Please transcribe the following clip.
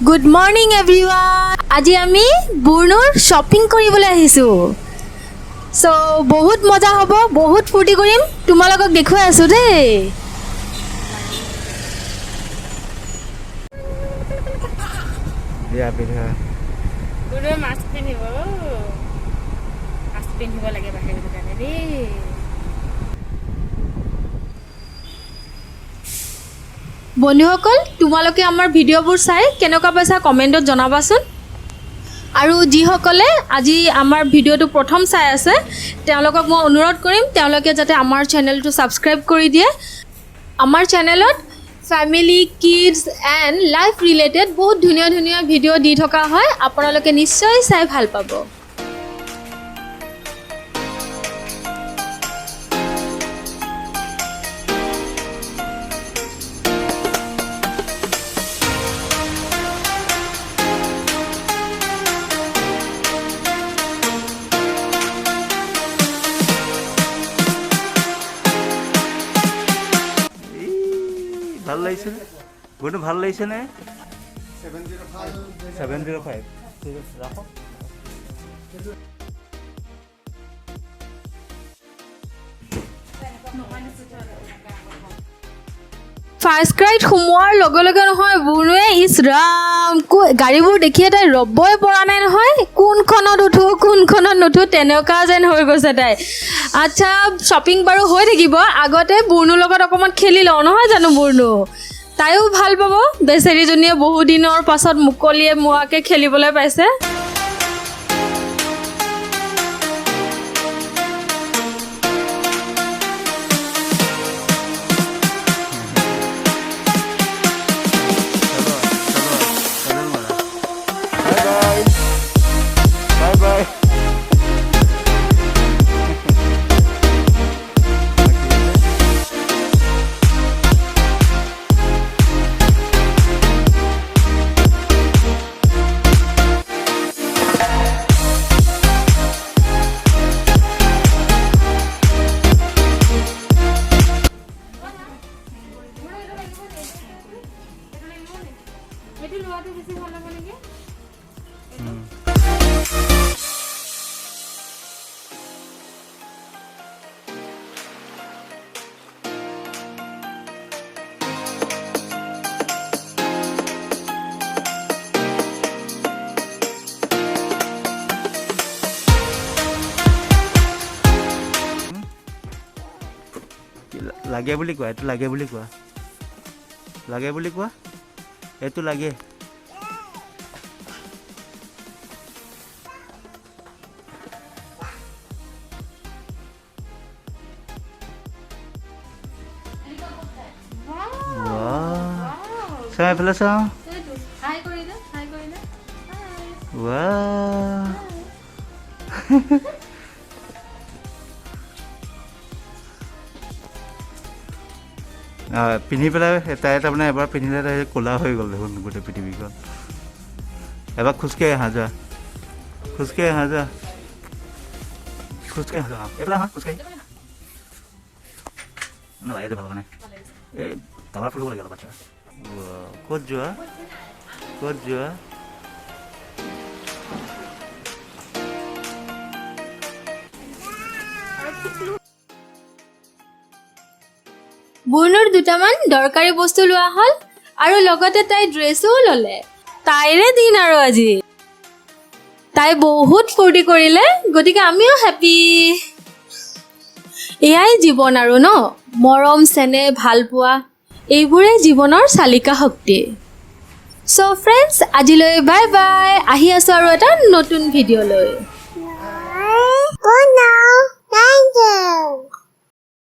Good morning everyone. আজি আমি বুৰ্ণৰ shopping কৰিবলৈ আহিছো। সো বহুত মজা হ'ব, বহুত ফূৰ্তি কৰিম। তোমালোকক দেখুৱাই আছো দেই। দিয়া পিন্ধা। বুৰ্ণৰ মাস্ক পিন্ধিব। মাস্ক পিন্ধিব লাগে বাহিৰত কাৰণে দেই। বন্ধুসকল, তোমালোকে আমাৰ ভিডিঅ'বোৰ চাই কেনেকুৱা পাইছা কমেণ্টত জনাবাচোন। আৰু যিসকলে আজি আমাৰ ভিডিঅ'টো প্ৰথম চাই আছে তেওঁলোকক মই অনুৰোধ কৰিম তেওঁলোকে যাতে আমাৰ চেনেলটো ছাবস্ক্ৰাইব কৰি দিয়ে। আমাৰ চেনেলত family, kids and life related বহুত ধুনীয়া ধুনীয়া ভিডিঅ' দি থকা হয়। আপোনালোকে নিশ্চয় চাই ভাল পাব। ভাল লাগিছে নে? বুৰ্ণু ভাল লাগিছে নে? 705 ঠিক আছে ৰাখো। ফাৰ্ষ্ট ক্ৰাইত সোমোৱাৰ লগে লগে নহয় বুৰ্ণুৱে ইছ ৰাম গাড়ীবোৰ দেখিয়ে তাই ৰ'বই পৰা নাই নহয়। কোনখনত উঠো কোনখনত নুঠো তেনেকুৱা যেন হৈ গৈছে তাই। আচ্ছা শ্বপিং বাৰু হৈ থাকিব, আগতে বুৰ্ণুৰ লগত অকণমান খেলি লওঁ নহয় জানো বুৰ্ণু? তাইও ভাল পাব। বেচেৰীজনীয়ে বহুদিনৰ পাছত মুকলিয়ে মোৱাকৈ খেলিবলৈ পাইছে। লাগে বুলি কোৱা, এইটো লাগে বুলি কোৱা, লাগে বুলি কোৱা, এইটো লাগে। চাওঁ এইফালে চাওঁ। পিন্ধি পেলাই তাই তাৰমানে এবাৰ পিন্ধিলে তাই ক'লা হৈ গ'ল দেখোন গোটেই পৃথিৱীখন। এবাৰ খোজকাঢ়ি আহা যোৱা, খোজকাঢ়ি আহা যোৱা, খোজকাঢ়ি আহা এইফালে আহা খোজকাঢ়ি। এইটো ভাল মানে এই কালাৰ ফুৰিব লাগে অলপ। আচ্ছা ক'ত যোৱা, ক'ত যোৱা? বুৰ্ণুৰ দুটামান দৰকাৰী বস্তু লোৱা হ'ল আৰু লগতে তাই ড্ৰেছো ল'লে। তাইৰে দিন আৰু আজি তাই বহুত ফূৰ্তি কৰিলে, গতিকে আমিও হেপী। এয়াই জীৱন আৰু ন, মৰম চেনেহ ভাল পোৱা এইবোৰেই জীৱনৰ চালিকা শক্তি। চ' ফ্ৰেণ্ডছ আজিলৈ বাই বাই। আহি আছোঁ আৰু এটা নতুন ভিডিঅ' লৈ।